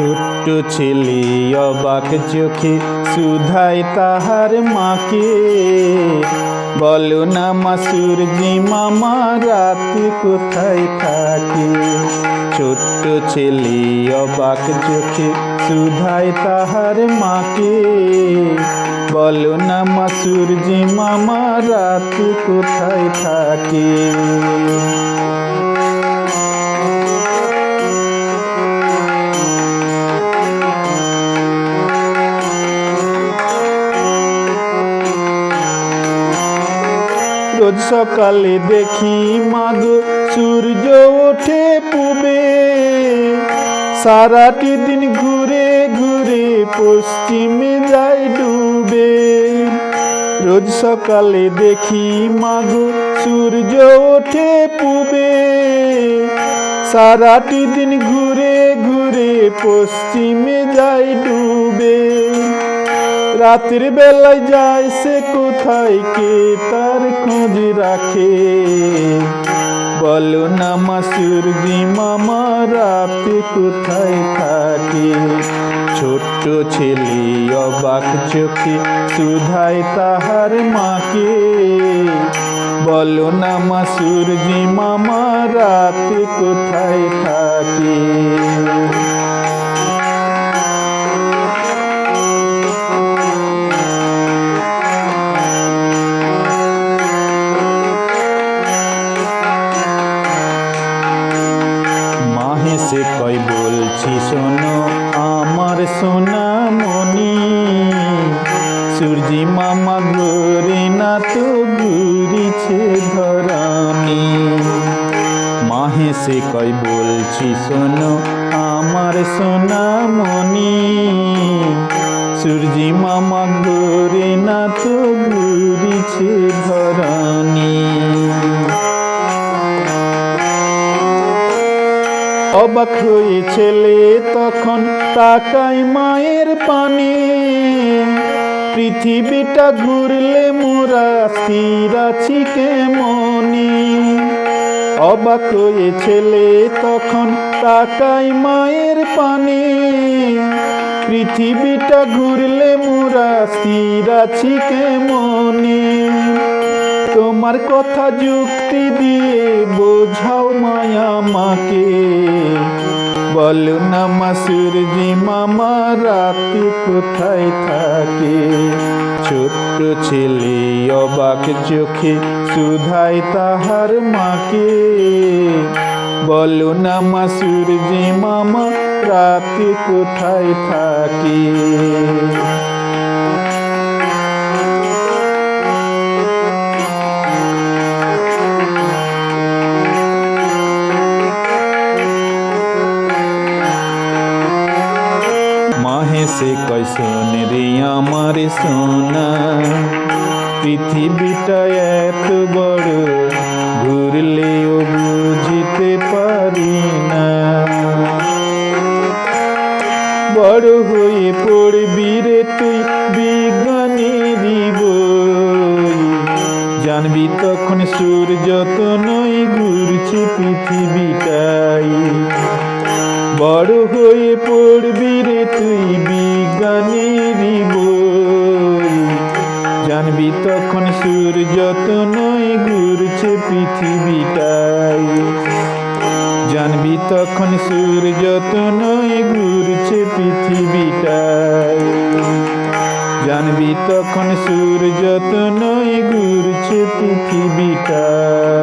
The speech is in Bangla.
ছোট্ট ছেলে অবাক চোখে শুধায় তাহার মাকে, বলো না মা সূর্যি মামা রাত কোথায় থাকে। ছোট্ট ছেলে অবাক চোখে শুধায় তাহার মাকে, বলো না মা সূর্যি মামা রাত কোথায় থাকে। রোজ সকালে দেখি মাগো সূর্য ওঠে পূবে, সারাটি দিন ঘুরে ঘুরে পশ্চিমে যায় ডুবে। রোজ সকালে দেখি মাগো সূর্য ওঠে পূবে, সারাটি দিন ঘুরে ঘুরে পশ্চিমে যায় ডুবে। রাতের বেলায় যায় সে কোথায়, কে তার খোঁজ রাখে। বলো না মা সূর্যি মামা রাত কোথায় থাকে। ছোট্ট ছেলে অবাক চোখে শুধায় তাহার মাকে, বলো না মা সূর্যি মামা রাত কোথায় থাকে। সে কই বলছি শোনো আমার সোনা মনি, সূর্যি মামা ঘুরে না তো ঘুরিছে ধরানি। মাহে সে কই বলছি শোনো আমার সোনা মনি, সূর্যি মামা ঘুরে না তো ঘুরিছে ধরানি। অবাক হয়ে ছেলে তখন তাকায় মায়ের পানে, পৃথিবীটা ঘুরলে মোরা স্থির আছি কেমনে। অবাক হয়ে ছেলে তখন তাকায় মায়ের পানে, পৃথিবীটা ঘুরলে মোরা স্থির আছি কেমনে। তোমার কথা যুক্তি দিয়ে বোঝাও মায়া মাকে, বলো না মা সূর্যি মামা রাত কোথায় থাকে। ছোট্ট ছেলে অবাক চোখে শুধায় তাহার মাকে, বলো না মা সূর্যি মামা রাত কোথায় থাকে। মাহে সে কয় শোন রে আমার সোনা, পৃথিবীটা এত বড় ঘুরলেও বুঝতে পারি না। বড় হয়ে পড়বি রে তুই বিজ্ঞানেরই বই, জানবি তখন সূর্য তো নয় ঘুরছে পৃথিবীটাই। বড় হয়ে পড়বি রে তুই বিজ্ঞানেরই বই, জানবি তখন সূর্য তো নয় ঘুরছে পৃথিবীটাই। জানবি তখন সূর্য তো নয় ঘুরছে পৃথিবীটাই। জানবি তখন সূর্য তো নয় ঘুরছে পৃথিবীটাই।